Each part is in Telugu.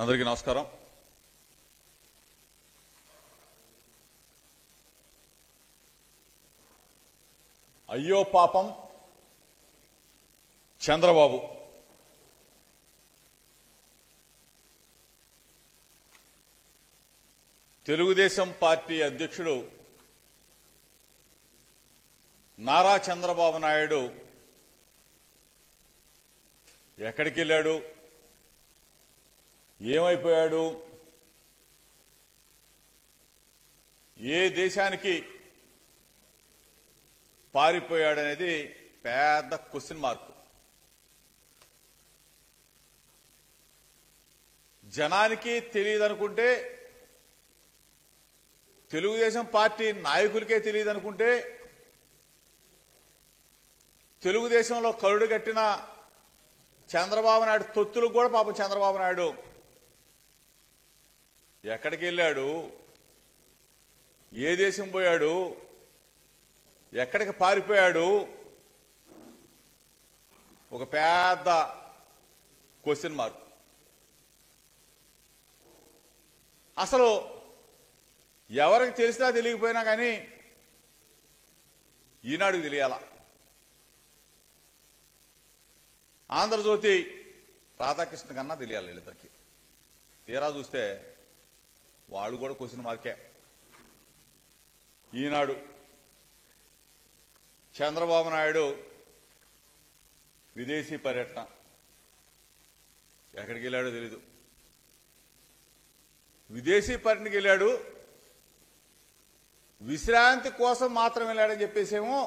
అందరికీ నమస్కారం. అయ్యో పాపం చంద్రబాబు. తెలుగుదేశం పార్టీ అధ్యక్షుడు నారా చంద్రబాబు నాయుడు ఎక్కడికి వెళ్ళాడు, ఏమైపోయాడు, ఏ దేశానికి పారిపోయాడనేది పెద్ద క్వశ్చన్ మార్క్. జనానికి తెలియదనుకుంటే, తెలుగుదేశం పార్టీ నాయకులకే తెలియదనుకుంటే, తెలుగుదేశంలో కరుడు కట్టిన చంద్రబాబు నాయుడు తొత్తులకు కూడా పాపం చంద్రబాబు నాయుడు ఎక్కడికి వెళ్ళాడు, ఏ దేశం పోయాడు, ఎక్కడికి పారిపోయాడు, ఒక పెద్ద క్వశ్చన్ మార్క్. అసలు ఎవరికి తెలిసినా తెలియకపోయినా కానీ ఈనాడుకు తెలియాల. ఆంధ్రజ్యోతి రాధాకృష్ణ కన్నా తెలియాలి వీళ్ళిద్దరికి. తీరా చూస్తే వాళ్ళు కూడా క్వశ్చన్ మార్కే. ఈనాడు చంద్రబాబు నాయుడు విదేశీ పర్యటన ఎక్కడికి వెళ్ళాడో తెలీదు. విదేశీ పర్యటనకి వెళ్ళాడు, విశ్రాంతి కోసం మాత్రం వెళ్ళాడని చెప్పేసేమో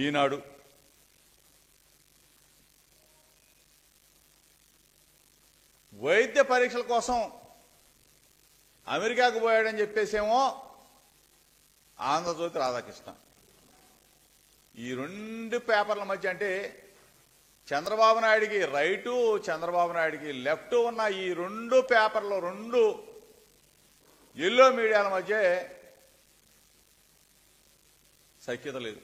ఈనాడు. వైద్య పరీక్షల కోసం అమెరికాకు పోయాడని చెప్పేసేమో ఆంధ్రజ్యోతి రాధాకృష్ణ. ఈ రెండు పేపర్ల మధ్య, అంటే చంద్రబాబు నాయుడికి రైటు, చంద్రబాబు నాయుడికి లెఫ్ట్ ఉన్న ఈ రెండు పేపర్లు, రెండు ఎల్లో మీడియాల మధ్య సఖ్యత లేదు.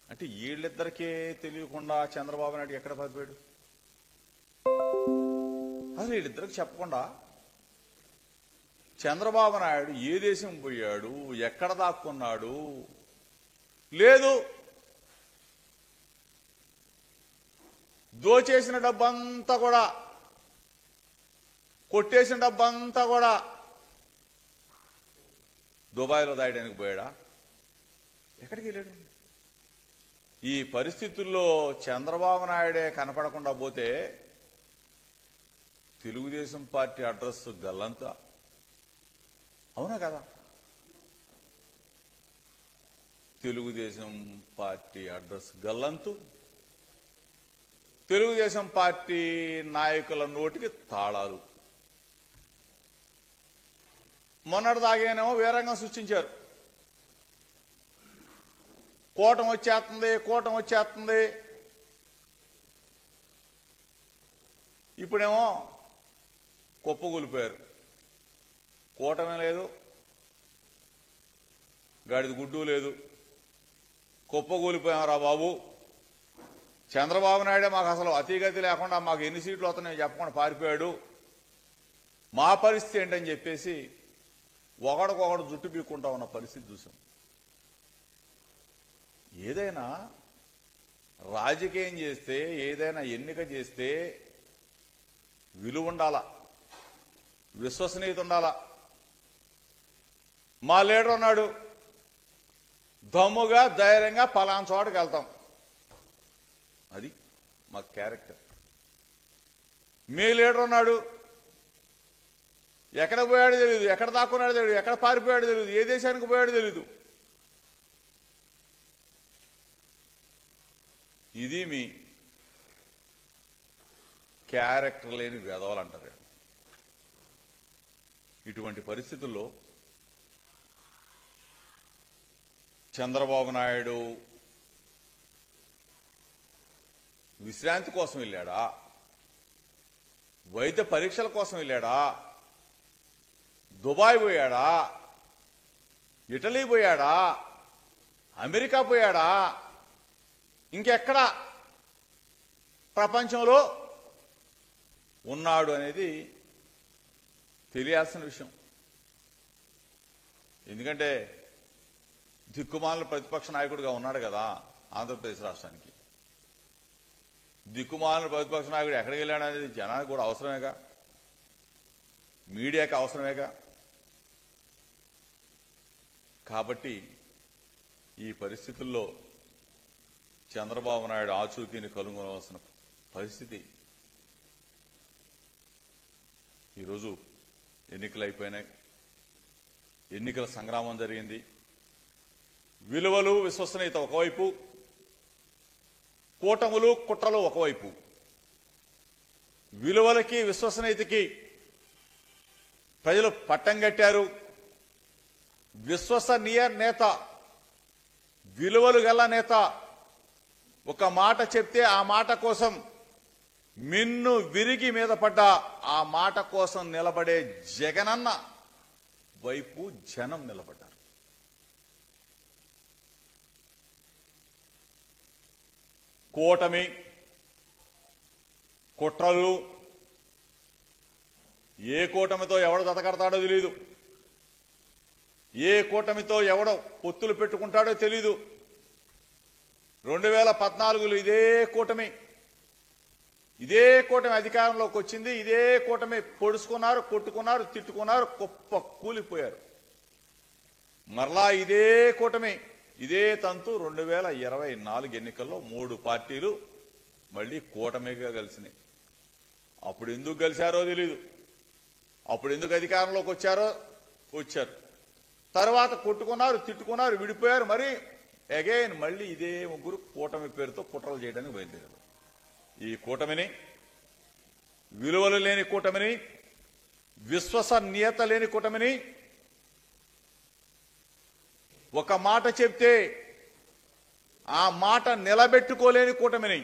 అంటే వీళ్ళిద్దరికే తెలియకుండా చంద్రబాబు నాయుడు ఎక్కడ పారిపోయాడు? అసలు వీళ్ళిద్దరికి చెప్పకుండా చంద్రబాబు నాయుడు ఏ దేశం పోయాడు, ఎక్కడ దాక్కున్నాడు లేదు. దోచేసిన డబ్బంతా కూడా, కొట్టేసిన డబ్బంతా కూడా దుబాయ్లో దాయడానికి పోయాడా? ఎక్కడికి వెళ్ళాడు? ఈ పరిస్థితుల్లో చంద్రబాబు నాయుడే కనపడకుండా పోతే తెలుగుదేశం పార్టీ అడ్రస్ గల్లంతా. అవునా కదా? తెలుగుదేశం పార్టీ అడ్రస్ గల్లంతు, తెలుగుదేశం పార్టీ నాయకుల నోటికి తాళాలు. మొన్నటిదాగేనేమో వీరంగం సృష్టించారు. కూటమి వచ్చేస్తుంది, కూటమి వచ్చేస్తుంది. ఇప్పుడేమో కుప్పగూలిపోయారు. కూటమి లేదు, గాడిద గుడ్డు లేదు, కుప్పగూలిపోయారా బాబు. చంద్రబాబు నాయుడే మాకు అసలు అతిగతి లేకుండా మాకు ఎన్ని సీట్లు వస్తున్నాయో చెప్పకుండా పారిపోయాడు, మా పరిస్థితి ఏంటని చెప్పేసి ఒకడికొకడు జుట్టు పీక్కుంటా ఉన్న పరిస్థితి చూసాం. ఏదైనా రాజకీయం చేస్తే, ఏదైనా ఎన్నిక చేస్తే విలువ ఉండాలా, విశ్వసనీయత ఉండాలా. మా లీడర్ ఉన్నాడు, దమ్ముగా ధైర్యంగా పలానా చోటకి వెళ్తాం, అది మా క్యారెక్టర్. మీ లీడర్ ఉన్నాడు, ఎక్కడ పోయాడో తెలియదు, ఎక్కడ దాక్కున్నాడో తెలియదు, ఎక్కడ పారిపోయాడో తెలియదు, ఏ దేశానికి పోయాడో తెలియదు. ఇది మీ క్యారెక్టర్ లేని వెధవలు అంటారు. ఇటువంటి పరిస్థితుల్లో చంద్రబాబు నాయుడు విశ్రాంతి కోసం వెళ్ళాడా, వైద్య పరీక్షల కోసం వెళ్ళాడా, దుబాయ్ పోయాడా, ఇటలీ పోయాడా, అమెరికా పోయాడా, ఇంకెక్కడ ప్రపంచంలో ఉన్నాడు అనేది తెలియాల్సిన విషయం. ఎందుకంటే దిక్కుమాలిన ప్రతిపక్ష నాయకుడిగా ఉన్నాడు కదా ఆంధ్రప్రదేశ్ రాష్ట్రానికి. దిక్కుమాలిన ప్రతిపక్ష నాయకుడు ఎక్కడికి వెళ్ళాడు అనేది జనానికి కూడా అవసరమేగా, మీడియాకి అవసరమేగా. కాబట్టి ఈ పరిస్థితుల్లో చంద్రబాబు నాయుడు ఆచూకీని కనుగొనవలసిన పరిస్థితి. ఈరోజు ఎన్నికలు అయిపోయినాయి, ఎన్నికల సంగ్రామం జరిగింది. విలువలు విశ్వసనీయత ఒకవైపు, కూటములు కుట్రలు ఒకవైపు. విలువలకి విశ్వసనీయతకి ప్రజలు పట్టం కట్టారు. విశ్వసనీయ నేత, విలువలు గల నేత ఒక మాట చెప్తే ఆ మాట కోసం మిన్ను విరిగి మీద పడ్డ ఆ మాట కోసం నిలబడే జగనన్న వైపు జనం నిలబడ్డారు. కూటమి కుట్రలు, ఏ కూటమితో ఎవడు దతకడతాడో తెలీదు, ఏ కూటమితో ఎవడో పొత్తులు పెట్టుకుంటాడో తెలీదు. 2014లో ఇదే కూటమి అధికారంలోకి వచ్చింది. ఇదే కూటమి పొడుచుకున్నారు, కొట్టుకున్నారు, తిట్టుకున్నారు, కుప్ప కూలిపోయారు. మరలా ఇదే కూటమి, ఇదే తంతు 2024 ఎన్నికల్లో 3 పార్టీలు మళ్ళీ కూటమిగా కలిసినాయి. అప్పుడు ఎందుకు కలిశారో తెలీదు, అప్పుడు ఎందుకు అధికారంలోకి వచ్చారు. తర్వాత కొట్టుకున్నారు, తిట్టుకున్నారు, విడిపోయారు. మరి అగైన్ మళ్ళీ ఇదే ముగ్గురు కూటమి పేరుతో కుట్రలు చేయడానికి బయలుదేరారు. ఈ కూటమిని, విలువలు లేని కూటమిని, విశ్వసనీయత లేని కూటమిని, ఒక మాట చెప్తే ఆ మాట నిలబెట్టుకోలేని కూటమిని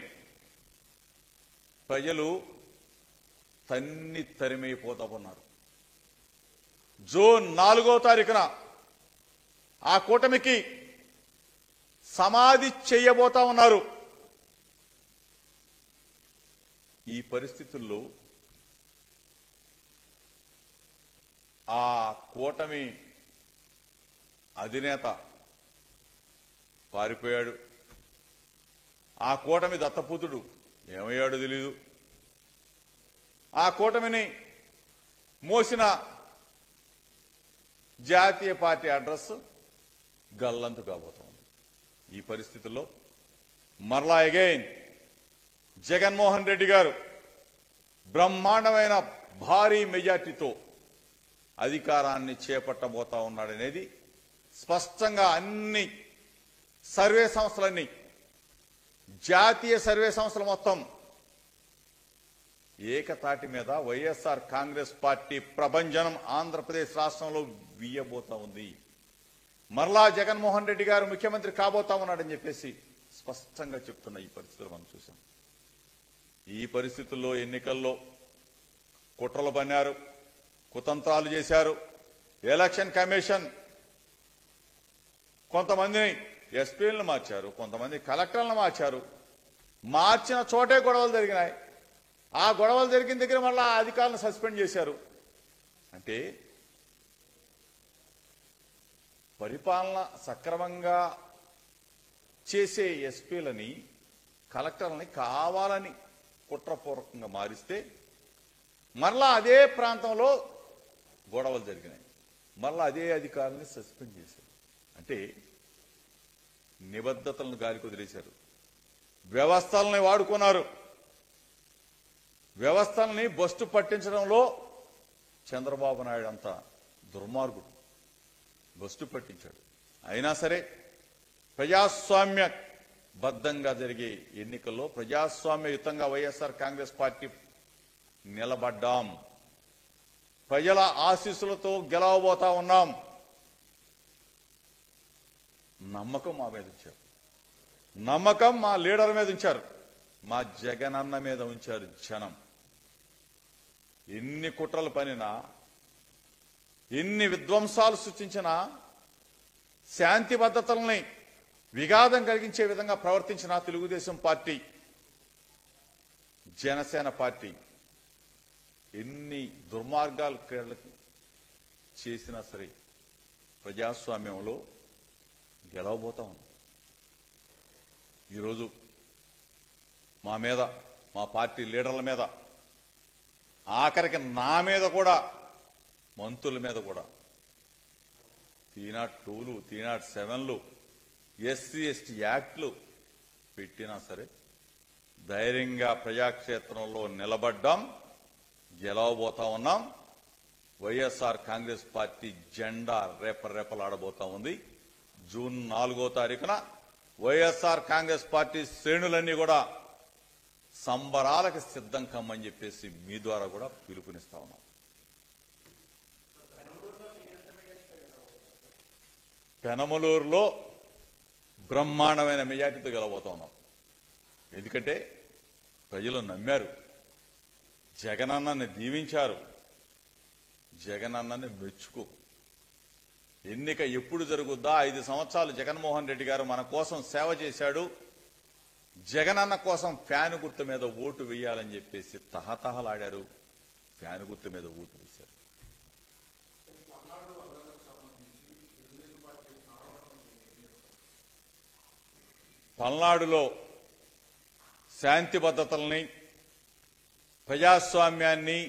ప్రజలు తరిమైపోతా ఉన్నారు. జూన్ 4వ తారీఖున ఆ కూటమికి సమాధి చేయబోతా ఉన్నారు. ఈ పరిస్థితుల్లో ఆ కూటమి అధినేత పారిపోయాడు. ఆ కూటమి దత్తపుత్రుడు ఏమయ్యాడో తెలీదు. ఆ కూటమిని మోసిన జాతీయ పార్టీ అడ్రస్ గల్లంతు కాబోతోంది. ఈ పరిస్థితుల్లో మరలా అగైన్ జగన్మోహన్ రెడ్డి గారు బ్రహ్మాండమైన భారీ మెజార్టీతో అధికారాన్ని చేపట్టబోతా ఉన్నాడనేది స్పష్టంగా అన్ని సర్వే సంస్థలన్నీ, జాతీయ సర్వే సంస్థలు మొత్తం ఏకతాటి మీద వైఎస్ఆర్ కాంగ్రెస్ పార్టీ ప్రభంజనం ఆంధ్రప్రదేశ్ రాష్ట్రంలో వీయబోతా ఉంది. మరలా జగన్మోహన్ రెడ్డి గారు ముఖ్యమంత్రి కాబోతా ఉన్నాడని చెప్పేసి స్పష్టంగా చెప్తున్న ఈ పరిస్థితులు మనం చూసాం. ఈ పరిస్థితుల్లో ఎన్నికల్లో కుట్రలు పన్నారు, కుతంత్రాలు చేశారు. ఎలక్షన్ కమిషన్ కొంతమందిని ఎస్పీలను మార్చారు, కొంతమంది కలెక్టర్లను మార్చారు. మార్చిన చోటే గొడవలు జరిగినాయి. ఆ గొడవలు జరిగిన దగ్గర మళ్ళీ ఆ అధికారులను సస్పెండ్ చేశారు. అంటే పరిపాలన సక్రమంగా చేసే ఎస్పీలని, కలెక్టర్లని కావాలని కుట్రపూర్వకంగా మారిస్తే మరలా అదే ప్రాంతంలో గొడవలు జరిగినాయి. మరలా అదే అధికారులని సస్పెండ్ చేశారు. అంటే నిబద్ధతలను గాలికి వదిలేశారు. వ్యవస్థల్ని వాడుకున్నారు. వ్యవస్థల్ని బస్టు పట్టించడంలో చంద్రబాబు నాయుడు అంత దుర్మార్గుడు, బస్టు పట్టించాడు. అయినా సరే ప్రజాస్వామ్య బద్ధంగా జరిగే ఎన్నికల్లో ప్రజాస్వామ్యయుతంగా వైఎస్ఆర్ కాంగ్రెస్ పార్టీ నిలబడ్డాం. ప్రజల ఆశీస్సులతో గెలవబోతా ఉన్నాం. నమ్మకం మా మీద ఉంచారు, నమ్మకం మా లీడర్ మీద ఉంచారు, మా జగనన్న మీద ఉంచారు జనం. ఎన్ని కుట్రలు పనినా, ఎన్ని విధ్వంసాలు సృష్టించినా, శాంతి భద్రతల్ని విఘాతం కలిగించే విధంగా ప్రవర్తించిన తెలుగుదేశం పార్టీ, జనసేన పార్టీ ఎన్ని దుర్మార్గాలు చేసినా సరే ప్రజాస్వామ్యంలో గెలవబోతా ఉన్నాం. ఈరోజు మా మీద, మా పార్టీ లీడర్ల మీద, ఆఖరికి నా మీద కూడా, మంత్రుల మీద కూడా తీనాట్ 2లు, తీనాట్ 7లు, ఎస్సీ ఎస్టీ యాక్ట్లు పెట్టినా సరే ధైర్యంగా ప్రజాక్షేత్రంలో నిలబడ్డాం, గెలవబోతా ఉన్నాం. వైఎస్ఆర్ కాంగ్రెస్ పార్టీ జెండా రేపరేపలాడబోతా ఉంది. జూన్ 4వ తారీఖున వైఎస్ఆర్ కాంగ్రెస్ పార్టీ శ్రేణులన్నీ కూడా సంబరాలకు సిద్ధం కమ్మని చెప్పేసి మీ ద్వారా కూడా పిలుపునిస్తా ఉన్నాం. పెనమలూరులో బ్రహ్మాండమైన మెజార్టీతో గెలవబోతా ఉన్నాం. ఎందుకంటే ప్రజలు నమ్మారు, జగనన్నని దీవించారు, జగనన్నని మెచ్చుకో. ఎన్నిక ఎప్పుడు జరుగుద్దా? 5 సంవత్సరాలు జగన్మోహన్ రెడ్డి గారు మన కోసం సేవ చేశాడు, జగనన్న కోసం ఫ్యాను గుర్తు మీద ఓటు వేయాలని చెప్పేసి తహతహలాడారు, ఫ్యాను గుర్తు మీద ఓటు వేశారు. పల్నాడులో శాంతి భద్రతల్ని, ప్రజాస్వామ్యాన్ని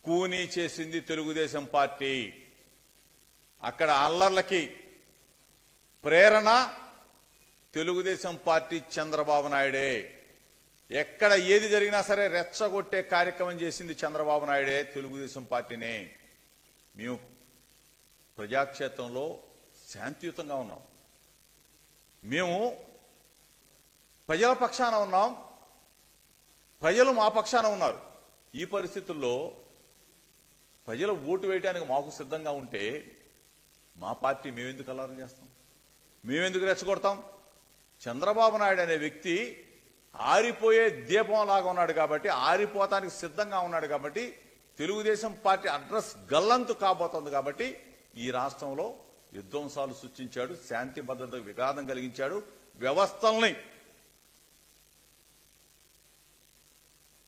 కూనీ చేసింది తెలుగుదేశం పార్టీ. అక్కడ అల్లర్లకి ప్రేరణ తెలుగుదేశం పార్టీ, చంద్రబాబు నాయుడే. ఎక్కడ ఏది జరిగినా సరే రెచ్చగొట్టే కార్యక్రమం చేసింది చంద్రబాబు నాయుడే, తెలుగుదేశం పార్టీనే. మేము ప్రజాక్షేత్రంలో శాంతియుతంగా ఉన్నాం, మేము ప్రజల పక్షాన ఉన్నాం, ప్రజలు మా పక్షాన ఉన్నారు. ఈ పరిస్థితుల్లో ప్రజలు ఓటు వేయడానికి మాకు సిద్ధంగా ఉంటే మా పార్టీ మేమెందుకు అల్లరి చేస్తాం, మేమెందుకు రెచ్చగొడతాం? చంద్రబాబు నాయుడు అనే వ్యక్తి ఆరిపోయే దీపంలాగా ఉన్నాడు కాబట్టి, ఆరిపోతానికి సిద్ధంగా ఉన్నాడు కాబట్టి, తెలుగుదేశం పార్టీ అడ్రస్ గల్లంతు కాబోతోంది కాబట్టి ఈ రాష్ట్రంలో విధ్వంసాలు సృష్టించాడు, శాంతి భద్రతకు విఘాతం కలిగించాడు,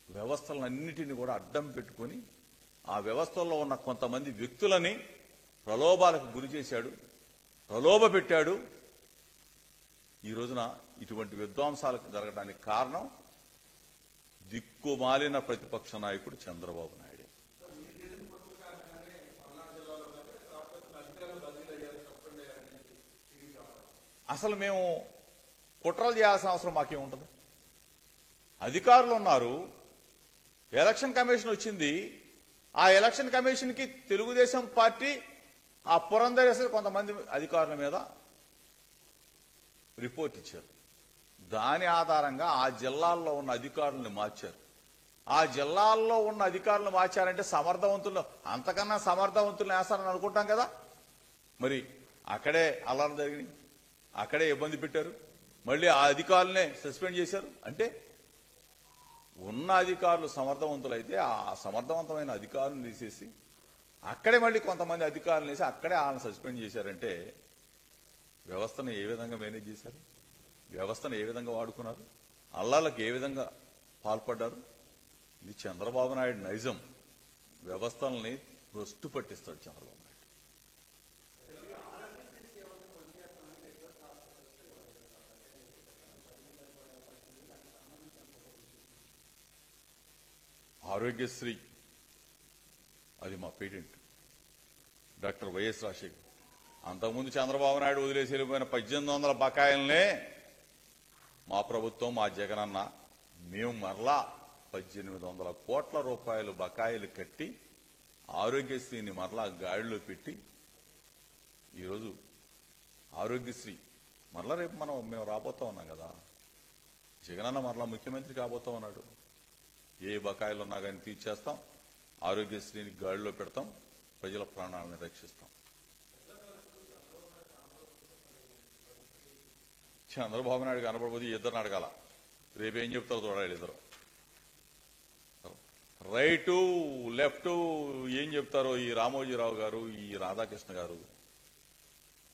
వ్యవస్థలన్నిటిని కూడా అడ్డం పెట్టుకుని ఆ వ్యవస్థల్లో ఉన్న కొంతమంది వ్యక్తులని ప్రలోభాలకు గురి చేశాడు, ప్రలోభ పెట్టాడు. ఈ రోజున ఇటువంటి విధ్వంసాలకు జరగడానికి కారణం దిక్కుమాలిన ప్రతిపక్ష నాయకుడు చంద్రబాబు నాయుడు. అసలు మేము కుట్రలు చేయాల్సిన అవసరం మాకేముంటుంది? అధికారులు ఉన్నారు, ఎలక్షన్ కమిషన్ వచ్చింది, ఆ ఎలక్షన్ కమిషన్ కి తెలుగుదేశం పార్టీ ఆ పురంధరేశ్వరి కొంతమంది అధికారుల మీద రిపోర్ట్ ఇచ్చారు. దాని ఆధారంగా ఆ జిల్లాల్లో ఉన్న అధికారులను మార్చారు. ఆ జిల్లాల్లో ఉన్న అధికారులను మార్చారంటే సమర్థవంతులు, అంతకన్నా సమర్థవంతులను వేస్తారని అనుకుంటాం కదా. మరి అక్కడే అల్లర్లు జరిగినాయి, అక్కడే ఇబ్బంది పెట్టారు, మళ్ళీ ఆ అధికారులనే సస్పెండ్ చేశారు. అంటే ఉన్న అధికారులు సమర్థవంతులైతే ఆ సమర్థవంతమైన అధికారులను తీసేసి అక్కడే మళ్ళీ కొంతమంది అధికారులు వేసి అక్కడే వాళ్ళని సస్పెండ్ చేశారంటే వ్యవస్థను ఏ విధంగా మేనేజ్ చేశారు, వ్యవస్థను ఏ విధంగా వాడుకున్నారు, అల్లాలకు ఏ విధంగా పాల్పడ్డారు? ఇది చంద్రబాబు నాయుడు నైజం. వ్యవస్థల్ని భ్రష్టు పట్టిస్తాడు చంద్రబాబు నాయుడు. ఆరోగ్యశ్రీ అది మా పేటెంట్. డాక్టర్ వైఎస్ రాజశేఖర్ అంతకుముందు చంద్రబాబు నాయుడు వదిలేసి వెళ్ళిపోయిన 1800 బకాయిలనే మా ప్రభుత్వం, మా జగనన్న మేము మరలా 1800 కోట్ల రూపాయలు బకాయిలు కట్టి ఆరోగ్యశ్రీని మరలా గాడిలో పెట్టి ఈరోజు ఆరోగ్యశ్రీ మరలా రేపు మేము రాబోతా ఉన్నాం కదా. జగనన్న మరలా ముఖ్యమంత్రి కాబోతా ఉన్నాడు. ఏ బకాయిలు ఉన్నా కానీ తీర్చేస్తాం, ఆరోగ్యశ్రీని గాడిలో పెడతాం, ప్రజల ప్రాణాలను రక్షిస్తాం. చంద్రబాబు నాయుడు కనపడబోతే ఇద్దరిని అడగాల, రేపేం చెప్తారో చూడాలి. ఇద్దరు రైటు లెఫ్ట్ ఏం చెప్తారో ఈ రామోజీరావు గారు, ఈ రాధాకృష్ణ గారు.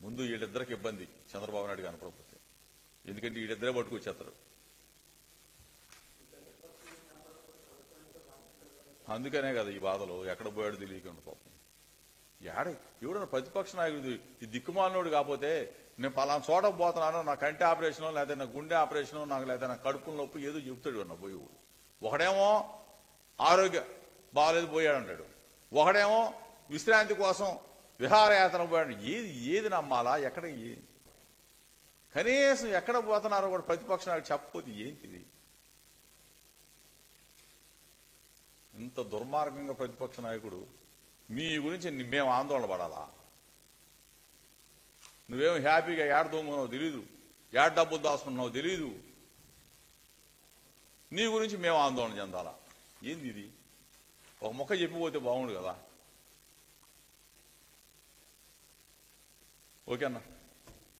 ముందు వీళ్ళిద్దరికి ఇబ్బంది చంద్రబాబు నాయుడు కనపడబోతే, ఎందుకంటే వీళ్ళిద్దరే పట్టుకొచ్చేస్తారు. అందుకనే కదా ఈ బాధలు. ఎక్కడ పోయాడు తెలియకుండా పాపం. ఎవడన్నా ప్రతిపక్ష నాయకుడు ఈ దిక్కుమాలినోడు కాకపోతే నేను పలానా చోట పోతున్నాను, నా కంటి ఆపరేషను లేదా నా గుండె ఆపరేషను నాకు లేదా నా కడుపుల నొప్పి ఏదో చెప్తాడు అన్న పోయి. ఒకడేమో ఆరోగ్య బాగాలేదు పోయాడు అంటాడు, ఒకడేమో విశ్రాంతి కోసం విహారయాత్ర పోయాడు. ఏది నమ్మాలా? ఎక్కడ కనీసం ఎక్కడ పోతున్నారో కూడా ప్రతిపక్ష నాయకుడు చెప్పకపోతే ఏంటిది? ఇంత దుర్మార్గంగా ప్రతిపక్ష నాయకుడు మీ గురించి మేము ఆందోళన పడాలా? నువ్వేమో హ్యాపీగా ఏడ దొంగనో తెలీదు, ఏడ డబ్బులు దాచుకున్నావు తెలీదు, నీ గురించి మేము ఆందోళన చెందాలా? ఏంది ఇది? ఒక మొక్క చెప్పిపోతే బాగుండు కదా. ఓకే అన్న.